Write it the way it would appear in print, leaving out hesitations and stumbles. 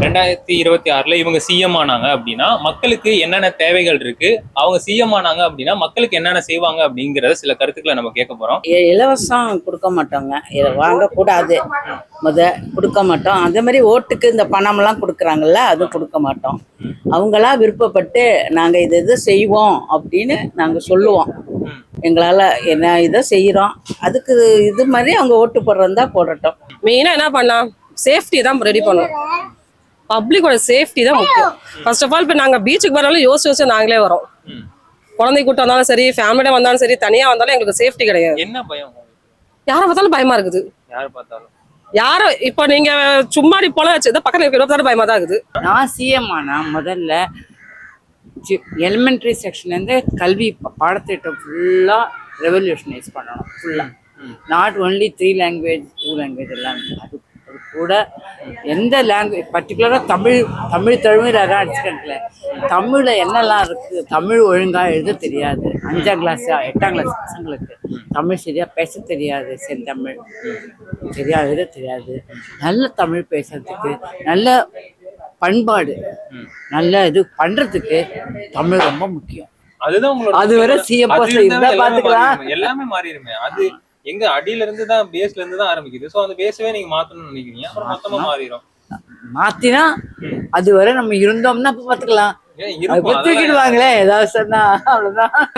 2026ல இவங்க சிஎம் ஆனாங்க அப்படின்னா மக்களுக்கு என்னென்ன தேவைகள் இருக்கு, அவங்க சிஎம் ஆனாங்க அப்படின்னா மக்களுக்கு என்னென்ன செய்வாங்க அப்படிங்கறத சில கருத்துக்களை நம்ம கேட்க போறோம். இலவசம் கொடுக்க மாட்டோங்க, இதை வாங்கக்கூடாது, கொடுக்க மாட்டோம். அதே மாதிரி ஓட்டுக்கு இந்த பணம்லாம் கொடுக்குறாங்கல்ல, அது கொடுக்க மாட்டோம். அவங்களா விருப்பப்பட்டு நாங்கள் இது செய்வோம் அப்படின்னு நாங்கள் சொல்லுவோம். எங்களால் என்ன இதை செய்கிறோம், அதுக்கு இது மாதிரி அவங்க ஓட்டு போடுறதா போடட்டும். மெயினாக என்ன பண்ணலாம், சேஃப்டி தான் ரெடி பண்ணணும். பப்ளிக்கோட சேஃப்டி தான் முக்கியம். ஃபர்ஸ்ட் ஆஃப் ஆல் இப்போ நாங்கள் பீச்சுக்கு வராலும் யோசிச்சு நாங்களே வரோம். குழந்தை கூட்டம் வந்தாலும் சரி, ஃபேமிலியோட வந்தாலும் சரி, தனியாக வந்தாலும் எங்களுக்கு சேஃப்டி கிடையாது. என்ன பயம்? யாரை பார்த்தாலும் பயமா இருக்குது. யாரை பார்த்தாலும் இப்போ நீங்க சும்மாடி போல பக்கத்துல இருக்க பயமா தான் இருக்குது. நான் சிஎம் ஆனா முதல்ல எலிமெண்ட்ரி செக்ஷன்லேருந்து கல்வி பாடத்திட்டம் ஃபுல்லாக ரெவல்யூஷனைஸ் பண்ணணும். ஃபுல்லாக நாட் ஒன்லி 3 லாங்குவேஜ் 2 லாங்குவேஜ் எல்லாம். அது கூட எந்த லாங்குவேஜ் பர்டிகுலராக தமிழ் தழுவிலாக அடிச்சுக்கல. தமிழில் என்னெல்லாம் இருக்குது, தமிழ் ஒழுங்காக எழுத தெரியாது. 5ஆம் கிளாஸ் 8ஆம் கிளாஸ் பசங்களுக்கு தமிழ் சரியாக பேச தெரியாது, செந்தமிழ் சரியாக எழுத தெரியாது. நல்ல தமிழ் பேசுறதுக்கு, நல்ல பண்பாடு, நல்ல இது பண்றதுக்கு தமிழ் ரொம்ப முக்கியம். அதுதான் உங்களோட அது வரை சிஎம் பாத்துக்கலாம், எல்லாமே மாறிடுமே. அது எங்க அடியில இருந்து தான், பேஸ்ல இருந்து தான் ஆரம்பிக்குது. சோ அந்த பேஸவே நீங்க மாத்தணும்னு நினைக்கிறீங்க, அப்புறம் மொத்தமா மாறிடும். மாத்தினா அது வரை நம்ம இருந்தோம்னா பாத்துக்கலாம். தூக்கிடுவாங்களே ஏதாவது சொன்னா, அவ்வளவுதான்.